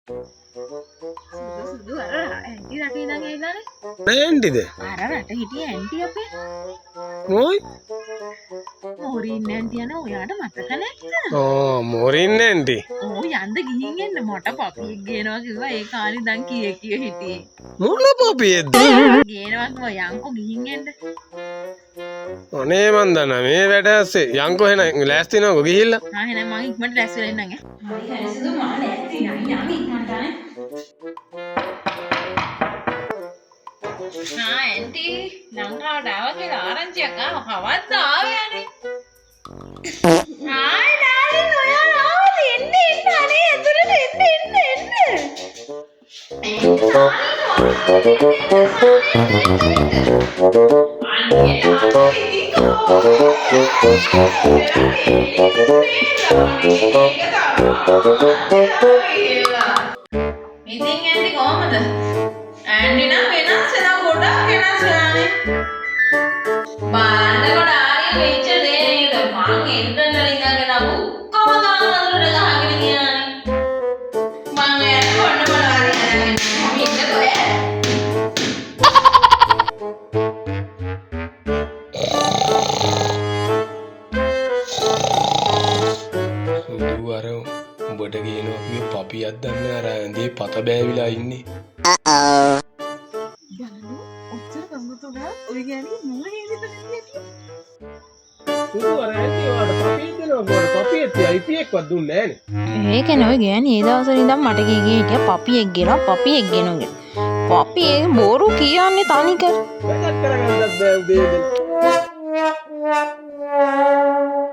සුදු අර ඇන්ටි රටේ ඉඳන් ඇවිල්ලානේ. නැන්ටිද? අර රට හිටිය ඇන්ටි අපේ. මොයි? මොරින් ඇන්ටි යන ඔයාට මතක නැද්ද? මොරින් නැන්ටි. ඔව් යන්න ගිහින් එන්න මට පපියෙක් ගේනවා කිව්වා ඒ කාලේ ඉඳන් කීයේ හිටියේ. මොන පපියෙක්ද? ගේනවා කිව්වා යන්කෝ ගිහින් එන්න. අනේ මන් දන්නා මේ වැඩ ඇස්සේ යන්කෝ එහෙනම් ලෑස්ති නෝකෝ ගිහිල්ලා. එහෙනම් මං ඉක්මනට ලෑස්ති වෙලා ඉන්නම් ඈ. හරි හරි සුදු මම ලෑස්ති නයි ඉක්මනට ඈ. ඇන්ටි ලංකාවට ආවා කියලා ආරංචියක් ආවා. කවද්ද ආවේ අනේ? ආයි ඩාලින් ඔයාලා ආවද? එන්න අනේ ඇතුළට එන්න. ඉතින් ඇන්ටි කොහමද? ඇන්ටි නම් වෙනස් වෙනවා ගොඩක් වෙනස් වෙනානේ. බලන්න ගොඩාරිය වෙච්ච දේ නේද? මං එන්ටර්නල් ඉඳගෙන ඔක්කොම ගානවලට ගහගෙන ගියානේ. මං එයාට කොන්න බලන්න යනවා. මම ඉන්නකෝ ඈ. සුදු අර උඹට කියනවා මේ පපියක් දන්න අර ඇඳේ පත බෑවිලා ඉන්නේ. ඔච්චර කම්මතුලා ඔය කියන්නේ මොහේ නේද නැති. සුදු අර ඇඳේ වල පපියෙක් දෙනවා මොකද පපියෙක් IPක්වත් දුන්නේ නැහනේ. ඒක නෙවෙයි ගෑණි ඒ දවස්වල ඉඳන් මට හිටියා පපියෙක් ගෙනවා කියලා. පපියෙක් බොරු කියන්නේ තනිකර. වැඩක් කරගන්නත් බෑ උදේ ඉඳලා.